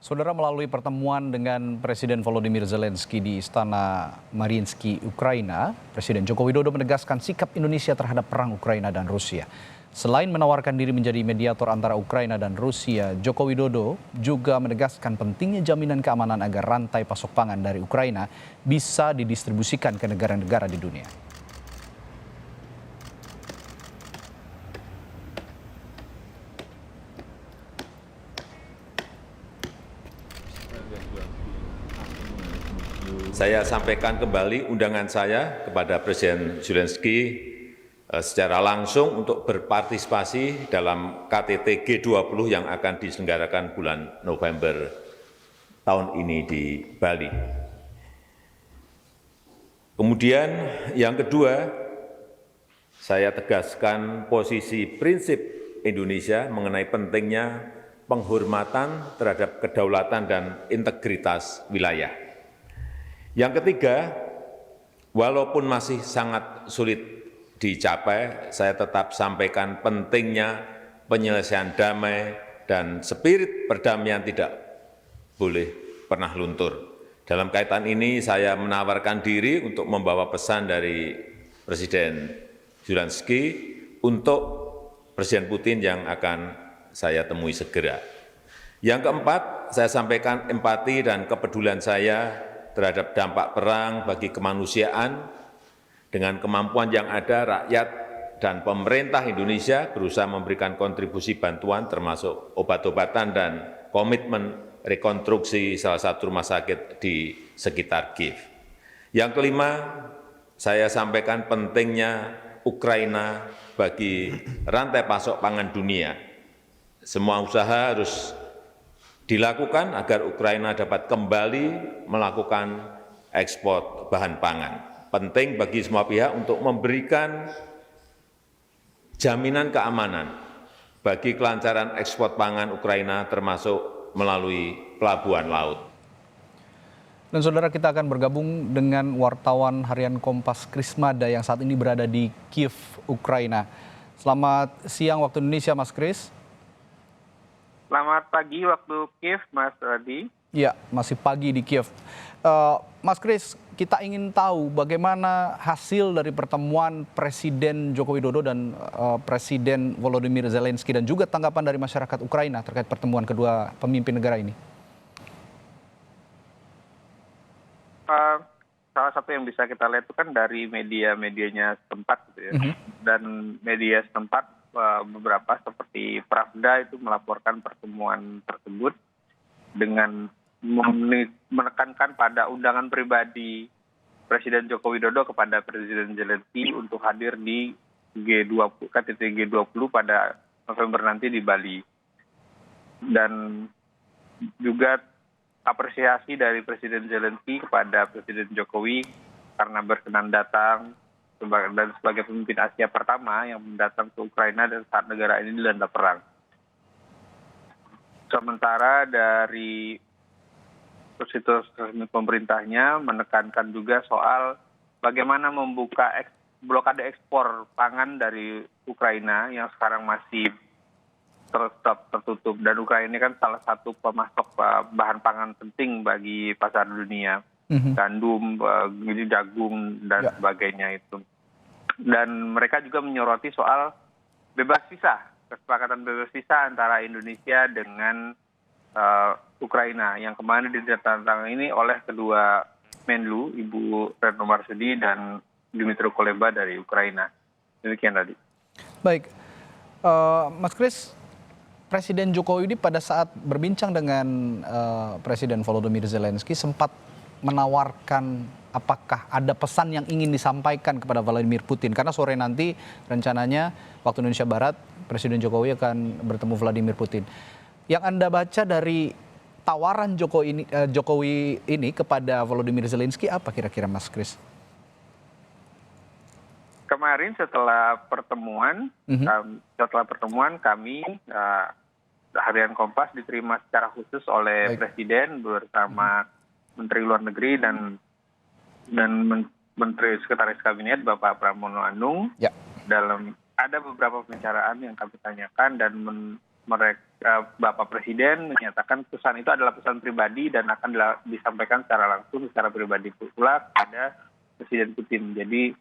Saudara, melalui pertemuan dengan Presiden Volodymyr Zelensky di Istana Mariinsky, Ukraina, Presiden Joko Widodo menegaskan sikap Indonesia terhadap perang Ukraina dan Rusia. Selain menawarkan diri menjadi mediator antara Ukraina dan Rusia, Joko Widodo juga menegaskan pentingnya jaminan keamanan agar rantai pasok pangan dari Ukraina bisa didistribusikan ke negara-negara di dunia. Saya sampaikan kembali undangan saya kepada Presiden Zelensky secara langsung untuk berpartisipasi dalam KTT G20 yang akan diselenggarakan bulan November tahun ini di Bali. Kemudian yang kedua, saya tegaskan posisi prinsip Indonesia mengenai pentingnya penghormatan terhadap kedaulatan dan integritas wilayah. Yang ketiga, walaupun masih sangat sulit dicapai, saya tetap sampaikan pentingnya penyelesaian damai dan spirit perdamaian tidak boleh pernah luntur. Dalam kaitan ini, saya menawarkan diri untuk membawa pesan dari Presiden Zelensky untuk Presiden Putin yang akan saya temui segera. Yang keempat, saya sampaikan empati dan kepedulian saya terhadap dampak perang bagi kemanusiaan. Dengan kemampuan yang ada, rakyat dan pemerintah Indonesia berusaha memberikan kontribusi bantuan termasuk obat-obatan dan komitmen rekonstruksi salah satu rumah sakit di sekitar Kiev. Yang kelima, saya sampaikan pentingnya Ukraina bagi rantai pasok pangan dunia. Semua usaha harus dilakukan agar Ukraina dapat kembali melakukan ekspor bahan pangan. Penting bagi semua pihak untuk memberikan jaminan keamanan bagi kelancaran ekspor pangan Ukraina termasuk melalui pelabuhan laut. Dan saudara, kita akan bergabung dengan wartawan harian Kompas Krismada yang saat ini berada di Kiev, Ukraina. Selamat siang waktu Indonesia, Mas Kris. Selamat pagi waktu Kiev, Mas Radi. Ya, masih pagi di Kiev. Mas Kris, kita ingin tahu bagaimana hasil dari pertemuan Presiden Joko Widodo dan Presiden Volodymyr Zelensky dan juga tanggapan dari masyarakat Ukraina terkait pertemuan kedua pemimpin negara ini. Salah satu yang bisa kita lihat itu kan dari media-medianya setempat, gitu ya. Dan media setempat beberapa seperti Pravda itu melaporkan pertemuan tersebut dengan menekankan pada undangan pribadi Presiden Joko Widodo kepada Presiden Zelensky untuk hadir di G20, KTT G20 pada November nanti di Bali. Dan juga apresiasi dari Presiden Zelensky kepada Presiden Jokowi karena berkenan datang dan sebagai pemimpin Asia pertama yang datang ke Ukraina dan saat negara ini dilanda perang. Sementara dari situs resmi pemerintahnya menekankan juga soal bagaimana membuka blokade ekspor pangan dari Ukraina yang sekarang masih tertutup. Dan Ukraina ini kan salah satu pemasok bahan pangan penting bagi pasar dunia. Gandum, jagung, dan sebagainya itu. Dan mereka juga menyoroti soal bebas visa, kesepakatan bebas visa antara Indonesia dengan Ukraina yang kemarin ditandatangani ini oleh kedua Menlu, Ibu Retno Marsudi dan Dmytro Kuleba dari Ukraina. Demikian tadi. Baik, Mas Kris, Presiden Jokowi pada saat berbincang dengan Presiden Volodymyr Zelensky sempat menawarkan apakah ada pesan yang ingin disampaikan kepada Vladimir Putin. Karena sore nanti rencananya waktu Indonesia Barat Presiden Jokowi akan bertemu Vladimir Putin. Yang Anda baca dari tawaran Jokowi ini kepada Volodymyr Zelensky apa kira-kira, Mas Kris? Kemarin setelah pertemuan kami harian Kompas diterima secara khusus oleh Presiden bersama Menteri Luar Negeri dan Menteri Sekretaris Kabinet Bapak Pramono Anung. Dalam ada beberapa pembicaraan yang kami tanyakan dan Bapak Presiden menyatakan pesan itu adalah pesan pribadi dan akan disampaikan secara langsung secara pribadi pula pada Presiden Putin. Jadi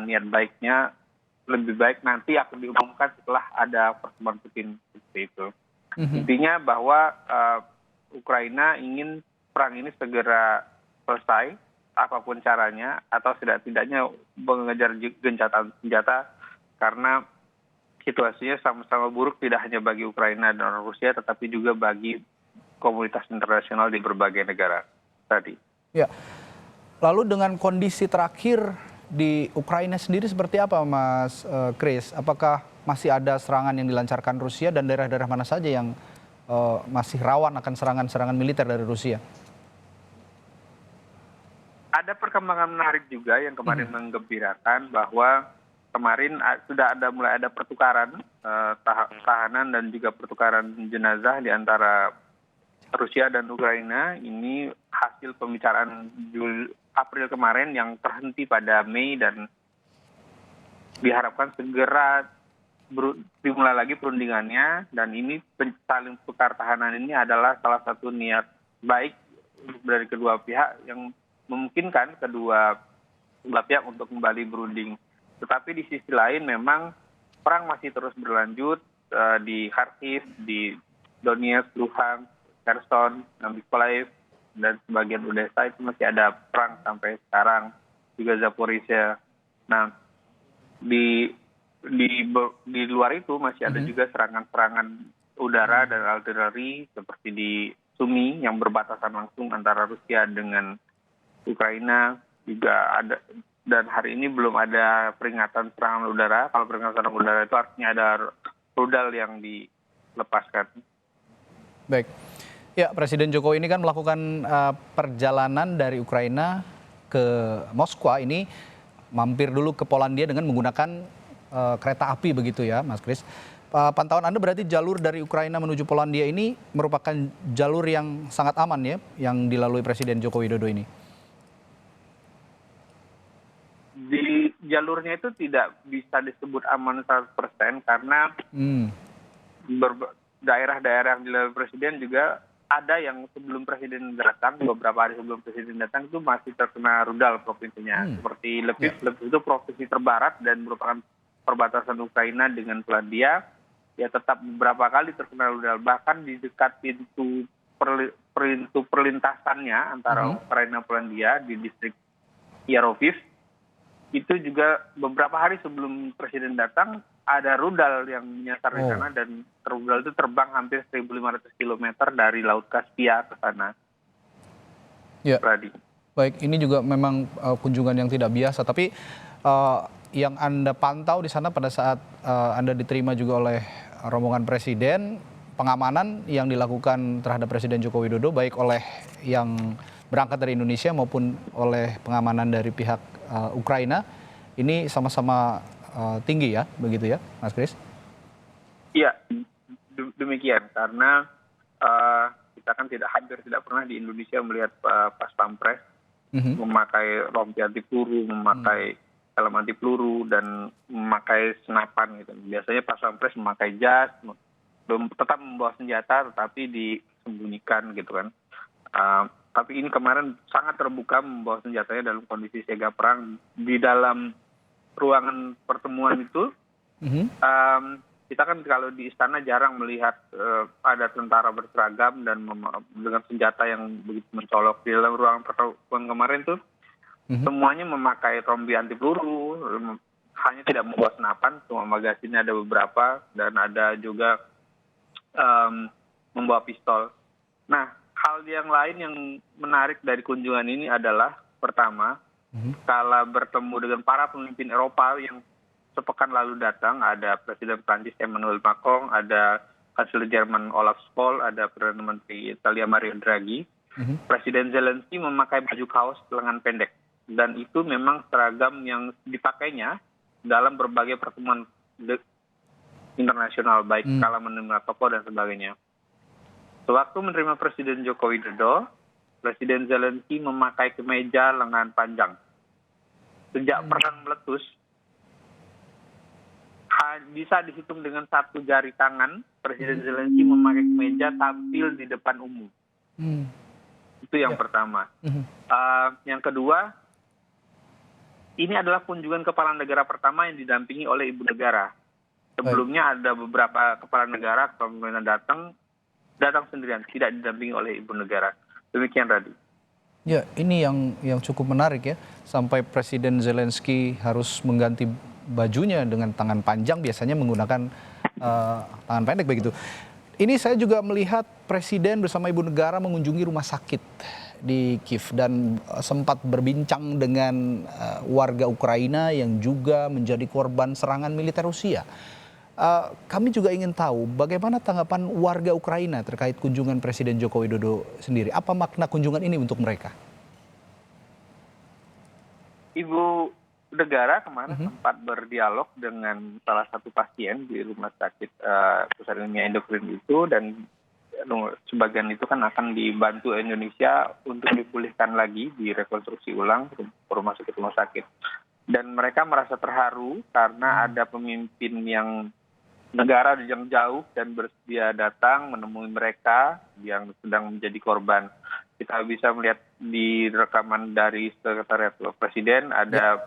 niat baiknya lebih baik nanti akan diumumkan setelah ada pertemuan Putin seperti itu. Intinya bahwa Ukraina ingin perang ini segera selesai apapun caranya, atau setidaknya mengejar gencatan senjata, karena situasinya sama-sama buruk tidak hanya bagi Ukraina dan Rusia, tetapi juga bagi komunitas internasional di berbagai negara tadi. Ya, lalu dengan kondisi terakhir di Ukraina sendiri seperti apa, Mas Chris? Apakah masih ada serangan yang dilancarkan Rusia dan daerah-daerah mana saja yang masih rawan akan serangan-serangan militer dari Rusia? Ada perkembangan menarik juga yang kemarin menggembirakan, bahwa kemarin sudah mulai ada pertukaran tahanan dan juga pertukaran jenazah di antara Rusia dan Ukraina. Ini hasil pembicaraan April kemarin yang terhenti pada Mei, dan diharapkan segera dimulai lagi perundingannya. Dan ini saling tukar tahanan ini adalah salah satu niat baik dari kedua pihak yang memungkinkan kedua belah pihak untuk kembali berunding. Tetapi di sisi lain memang perang masih terus berlanjut di Kharkiv, di Donetsk, Luhansk, Kherson, Mykolaiv, dan sebagian Odessa itu masih ada perang sampai sekarang, juga Zaporizhia. Nah, di luar itu masih ada juga serangan-serangan udara dan artileri seperti di Sumi yang berbatasan langsung antara Rusia dengan Ukraina juga ada, dan hari ini belum ada peringatan serangan udara. Kalau peringatan serangan udara itu artinya ada rudal yang dilepaskan. Baik, ya Presiden Jokowi ini kan melakukan perjalanan dari Ukraina ke Moskwa ini, mampir dulu ke Polandia dengan menggunakan kereta api begitu ya, Mas Chris. Pantauan Anda berarti jalur dari Ukraina menuju Polandia ini merupakan jalur yang sangat aman ya, yang dilalui Presiden Joko Widodo ini? Di jalurnya itu tidak bisa disebut aman 100% karena daerah-daerah yang dilalui Presiden juga ada yang sebelum Presiden datang, beberapa hari sebelum Presiden datang itu masih terkena rudal provinsinya. Seperti Lviv itu provinsi terbarat dan merupakan perbatasan Ukraina dengan Polandia, ya tetap beberapa kali terkena rudal. Bahkan di dekat pintu perlintasannya antara Ukraina dan Polandia di distrik Yaroviv, itu juga beberapa hari sebelum Presiden datang ada rudal yang menyasar di sana, dan rudal itu terbang hampir 1.500 km dari Laut Kaspia ke sana. Ya. Baik, ini juga memang kunjungan yang tidak biasa. Tapi yang Anda pantau di sana pada saat Anda diterima juga oleh rombongan Presiden, pengamanan yang dilakukan terhadap Presiden Joko Widodo baik oleh yang berangkat dari Indonesia maupun oleh pengamanan dari pihak Ukraina ini sama-sama tinggi ya, begitu ya, Mas Chris? Iya, demikian, karena kita kan hampir tidak pernah di Indonesia melihat pas pampres memakai rompi anti peluru, memakai helm anti peluru, dan memakai senapan gitu. Biasanya pas pampres memakai jas, tetap membawa senjata tetapi disembunyikan gitu kan. Tapi ini kemarin sangat terbuka membawa senjatanya dalam kondisi siaga perang. Di dalam ruangan pertemuan itu, kita kan kalau di istana jarang melihat ada tentara berseragam dan dengan senjata yang begitu mencolok. Di dalam ruangan pertemuan kemarin tuh semuanya memakai rompi anti peluru, hanya tidak membawa senapan, cuma magasinnya ada beberapa, dan ada juga membawa pistol. Nah, hal yang lain yang menarik dari kunjungan ini adalah, pertama, kala bertemu dengan para pemimpin Eropa yang sepekan lalu datang, ada Presiden Prancis Emmanuel Macron, ada Kanselir Jerman Olaf Scholz, ada Perdana Menteri Italia Mario Draghi. Presiden Zelensky memakai baju kaos lengan pendek, dan itu memang seragam yang dipakainya dalam berbagai pertemuan internasional, baik kala menerima tokoh dan sebagainya. Sewaktu menerima Presiden Joko Widodo, Presiden Zelensky memakai kemeja lengan panjang. Sejak perang meletus, bisa dihitung dengan satu jari tangan Presiden Zelensky memakai kemeja tampil di depan umum. Itu yang pertama. Yang kedua, ini adalah kunjungan kepala negara pertama yang didampingi oleh ibu negara. Sebelumnya ada beberapa kepala negara, pemerintahan datang sendirian, tidak didampingi oleh ibu negara. Demikian, Radi. Ya, ini yang cukup menarik ya, sampai Presiden Zelensky harus mengganti bajunya dengan tangan panjang, biasanya menggunakan tangan pendek begitu. Ini saya juga melihat Presiden bersama ibu negara mengunjungi rumah sakit di Kiev dan sempat berbincang dengan warga Ukraina yang juga menjadi korban serangan militer Rusia. Kami juga ingin tahu bagaimana tanggapan warga Ukraina terkait kunjungan Presiden Joko Widodo sendiri. Apa makna kunjungan ini untuk mereka? Ibu negara kemarin sempat berdialog dengan salah satu pasien di rumah sakit pusat ilmiah endokrin itu, dan sebagian itu kan akan dibantu Indonesia untuk dipulihkan lagi, direkonstruksi ulang rumah sakit. Dan mereka merasa terharu karena ada pemimpin yang negara yang jauh dan bersedia datang menemui mereka yang sedang menjadi korban. Kita bisa melihat di rekaman dari Sekretariat Presiden ada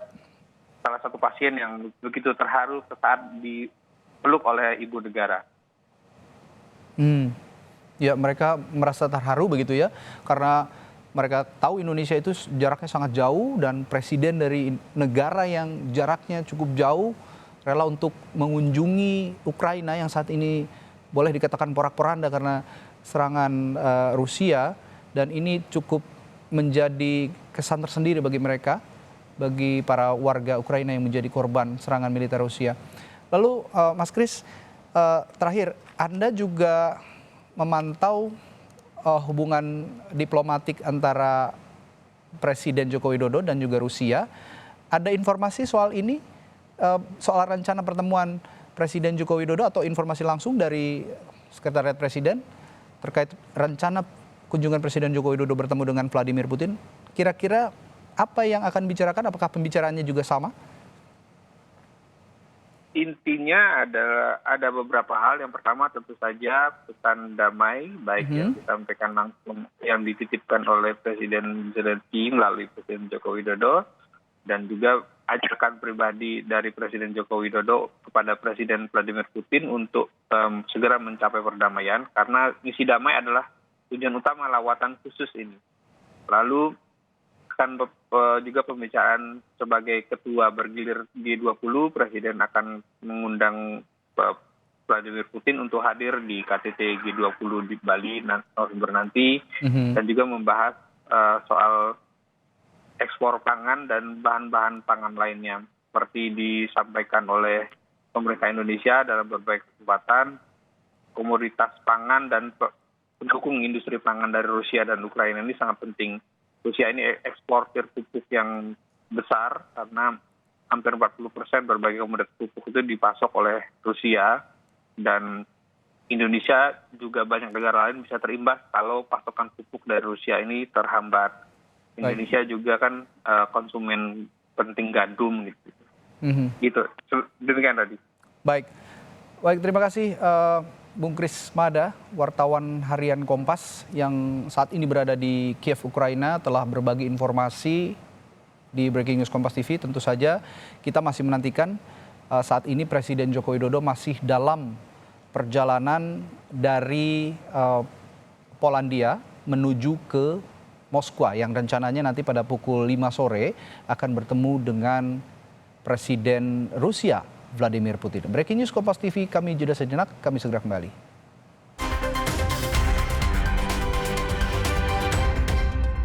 salah satu pasien yang begitu terharu saat dipeluk oleh ibu negara. Ya, mereka merasa terharu begitu ya, karena mereka tahu Indonesia itu jaraknya sangat jauh dan presiden dari negara yang jaraknya cukup jauh rela untuk mengunjungi Ukraina yang saat ini boleh dikatakan porak-poranda karena serangan Rusia, dan ini cukup menjadi kesan tersendiri bagi mereka, bagi para warga Ukraina yang menjadi korban serangan militer Rusia. Lalu Mas Kris, terakhir, Anda juga memantau hubungan diplomatik antara Presiden Joko Widodo dan juga Rusia. Ada informasi soal ini? Soal rencana pertemuan Presiden Joko Widodo atau informasi langsung dari Sekretariat Presiden terkait rencana kunjungan Presiden Joko Widodo bertemu dengan Vladimir Putin? Kira-kira apa yang akan dibicarakan? Apakah pembicaraannya juga sama? Intinya ada beberapa hal. Yang pertama tentu saja pesan damai, baik yang disampaikan langsung, yang dititipkan oleh Presiden Zelensky melalui Presiden Joko Widodo, dan juga ajakan pribadi dari Presiden Joko Widodo kepada Presiden Vladimir Putin untuk segera mencapai perdamaian, karena misi damai adalah tujuan utama lawatan khusus ini. Lalu kan juga pembicaraan sebagai ketua bergilir G20, Presiden akan mengundang Vladimir Putin untuk hadir di KTT G20 di Bali November nanti, dan juga membahas soal ekspor pangan dan bahan-bahan pangan lainnya. Seperti disampaikan oleh pemerintah Indonesia dalam berbagai kesempatan, komoditas pangan dan pendukung industri pangan dari Rusia dan Ukraina ini sangat penting. Rusia ini eksportir pupuk yang besar karena hampir 40% berbagai komoditas pupuk itu dipasok oleh Rusia, dan Indonesia juga banyak negara lain bisa terimbas kalau pasokan pupuk dari Rusia ini terhambat. Indonesia juga kan konsumen penting gandum gitu. Gitu. Demikian tadi. Baik, terima kasih Bung Kris Mada, wartawan harian Kompas yang saat ini berada di Kiev, Ukraina, telah berbagi informasi di Breaking News Kompas TV. Tentu saja kita masih menantikan, saat ini Presiden Joko Widodo masih dalam perjalanan dari Polandia menuju ke Moskwa yang rencananya nanti pada pukul 5 sore akan bertemu dengan Presiden Rusia Vladimir Putin. Breaking News Kompas TV, kami jeda sejenak, kami segera kembali.